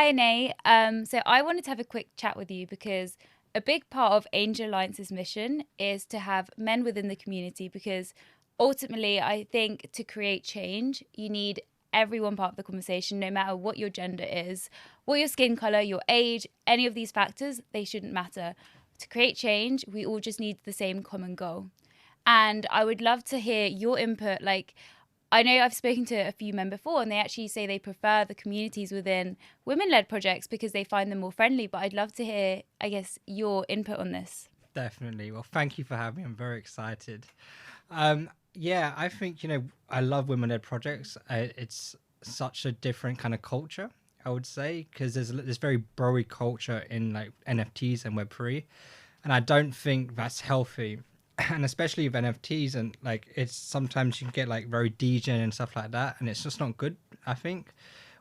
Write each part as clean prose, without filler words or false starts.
Hi, Nate. So I wanted to have a quick chat with you because a big part of Angel Alliance's mission is to have men within the community because ultimately I think to create change, you need everyone part of the conversation, no matter what your gender is, what your skin color, your age, any of these factors, they shouldn't matter. To create change, we all just need the same common goal. And I would love to hear your input. Like, I know I've spoken to a few men before, and they actually say they prefer the communities within women-led projects because they find them more friendly. But I'd love to hear, I guess, your input on this. Definitely. Well, thank you for having me. I'm very excited. Yeah, I think, I love women-led projects. It's such a different kind of culture, I would say, because there's this very broy culture in like NFTs and Web3, and I don't think that's healthy. And especially with NFTs, and like it's sometimes you can get like very degen and stuff like that, and it's just not good, I think.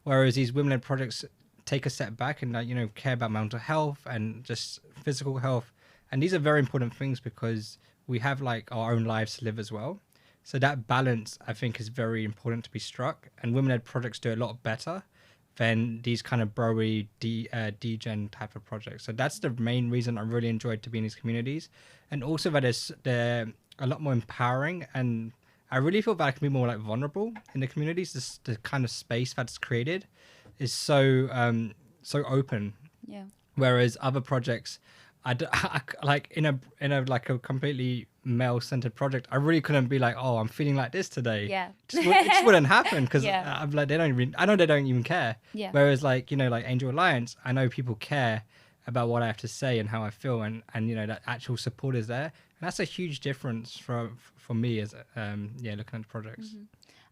Whereas these women-led projects take a step back and like, care about mental health and just physical health, and these are very important things because we have like our own lives to live as well. So that balance, I think, is very important to be struck, and women-led projects do a lot better than these kind of broy degen type of projects. So that's the main reason I really enjoyed to be in these communities, and also that they're a lot more empowering, and I really feel that I can be more like vulnerable in the communities. The kind of space that's created is so open, Yeah. whereas other projects, like in a like a completely male centered project, I really couldn't be like, oh, I'm feeling like this today. Yeah. It just wouldn't happen because Yeah. I'm like, I know they don't even care. Yeah. Whereas like, like Angel Alliance, I know people care about what I have to say and how I feel, and that actual support is there. And that's a huge difference for me as looking at projects.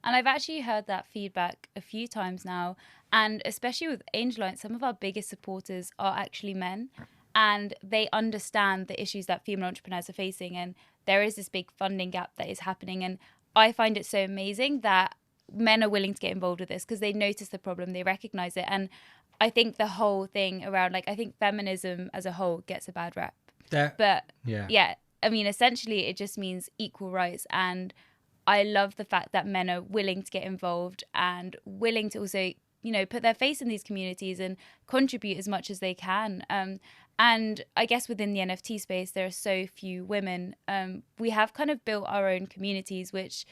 And I've actually heard that feedback a few times now. And especially with Angel Alliance, some of our biggest supporters are actually men. And they understand the issues that female entrepreneurs are facing. And there is this big funding gap that is happening. And I find it so amazing that men are willing to get involved with this because they notice the problem, they recognize it. And I think the whole thing around, like, I think feminism as a whole gets a bad rep. That But yeah. yeah, I mean, essentially, it just means equal rights. And I love the fact that men are willing to get involved and willing to also, put their face in these communities and contribute as much as they can. And I guess within the NFT space, there are so few women. We have kind of built our own communities, which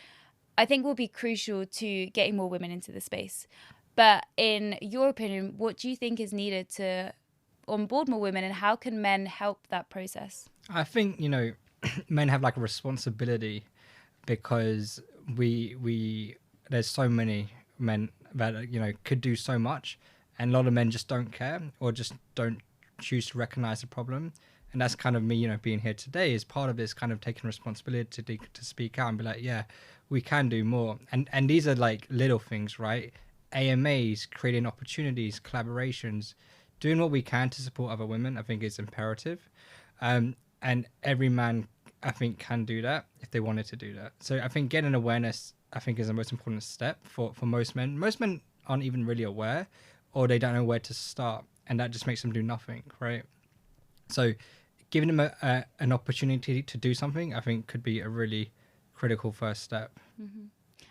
I think will be crucial to getting more women into the space. But in your opinion, what do you think is needed to onboard more women, and how can men help that process? I think men have like a responsibility because we there's so many men that could do so much, and a lot of men just don't care or just don't choose to recognize the problem. And that's kind of me, being here today is part of this kind of taking responsibility to speak out and be like, yeah, we can do more. And these are like little things, right? AMAs, creating opportunities, collaborations, doing what we can to support other women, I think is imperative. And every man, I think, can do that if they wanted to do that. So I think getting awareness, I think, is the most important step for most men. Most men aren't even really aware, or they don't know where to start, and that just makes them do nothing, right? So giving them an opportunity to do something, I think, could be a really critical first step.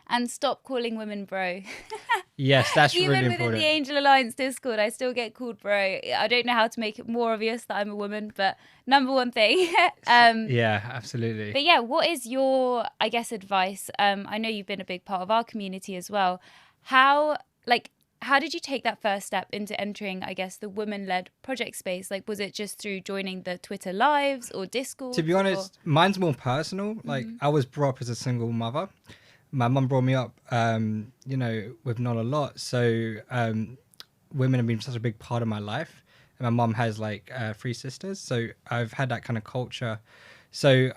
And stop calling women bro. Yes, that's really Even within the important. Angel Alliance Discord, I still get called bro. I don't know how to make it more obvious that I'm a woman, but number one thing. Yeah, absolutely. But yeah, what is your, I guess, advice? I know you've been a big part of our community as well. How, like, how did you take that first step into entering, I guess, the women-led project space? Like, was it just through joining the Twitter lives or To be Discords or? honest, mine's more personal. Like, I was brought up as a single mother. My mum brought me up, with not a lot. So women have been such a big part of my life. And my mum has like three sisters, so I've had that kind of culture. So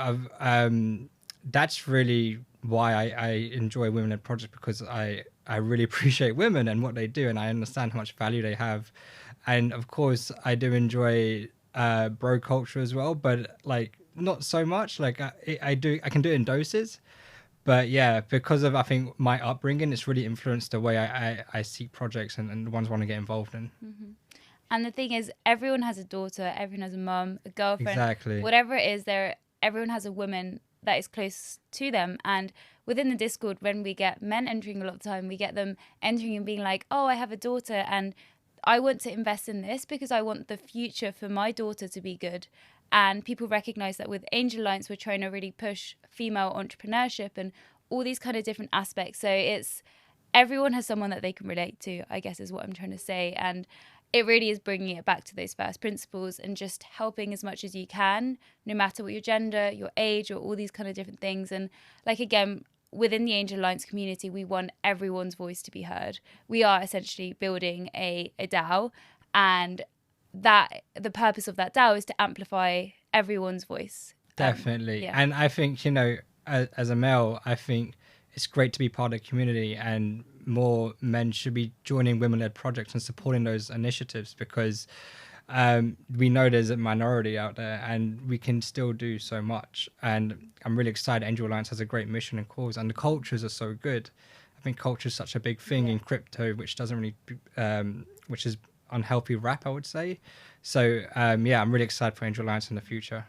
that's really why I enjoy women-led projects, because I really appreciate women and what they do, and I understand how much value they have. And of course, I do enjoy bro culture as well, but like not so much. Like I can do it in doses. But yeah, because of I think my upbringing, it's really influenced the way I see projects and the ones I want to get involved in. And the thing is, everyone has a daughter, everyone has a mum, a girlfriend, Exactly. whatever it is. Everyone has a woman that is close to them. And within the Discord, when we get men entering a lot of the time, we get them entering and being like, "Oh, I have a daughter," and I want to invest in this because I want the future for my daughter to be good. And people recognize that with Angel Alliance, we're trying to really push female entrepreneurship and all these kind of different aspects. So it's everyone has someone that they can relate to, I guess is what I'm trying to say. And it really is bringing it back to those first principles and just helping as much as you can, no matter what your gender, your age, or all these kind of different things. And like, again, within the Angel Alliance community, we want everyone's voice to be heard. We are essentially building a DAO, and that the purpose of that DAO is to amplify everyone's voice. Definitely. Yeah. And I think, you know, as a male, I think it's great to be part of the community, and more men should be joining women-led projects and supporting those initiatives, because we know there's a minority out there and we can still do so much. And I'm really excited. Angel Alliance has a great mission and cause, and the cultures are so good. I think culture is such a big thing in crypto, which doesn't really, which is unhealthy rap, I would say. So yeah, I'm really excited for Angel Alliance in the future.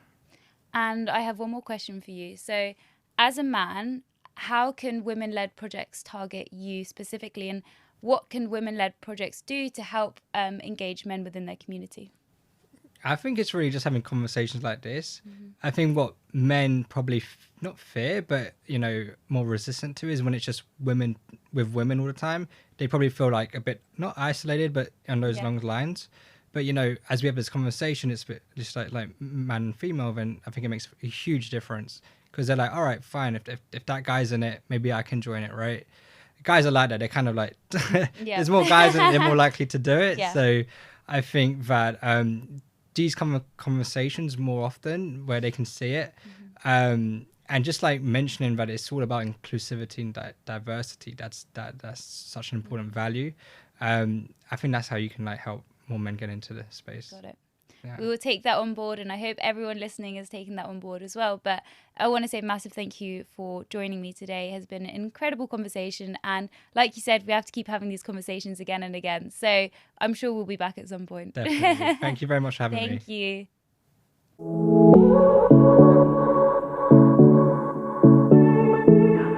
And I have one more question for you. So, as a man, how can women-led projects target you specifically, and what can women-led projects do to help engage men within their community? I think it's really just having conversations like this. I think what men probably not fear, but, you know, more resistant to is when it's just women with women all the time. They probably feel like a bit not isolated, but on those long lines. But, you know, as we have this conversation, it's a bit just like man and female, then I think it makes a huge difference, because they're like, all right, fine. If that guy's in it, maybe I can join it, right? Guys are like that. They're kind of like, there's more guys and they're more likely to do it. So I think that these kind of conversations more often where they can see it, and just like mentioning that it's all about inclusivity and diversity. That's such an important value. I think that's how you can like help more men get into the space. Got it. Yeah. We will take that on board, and I hope everyone listening is taking that on board as well. But I want to say a massive thank you for joining me today. It has been an incredible conversation, and like you said, we have to keep having these conversations again and again. So I'm sure we'll be back at some point. Definitely. Thank you very much for having me. Thank you.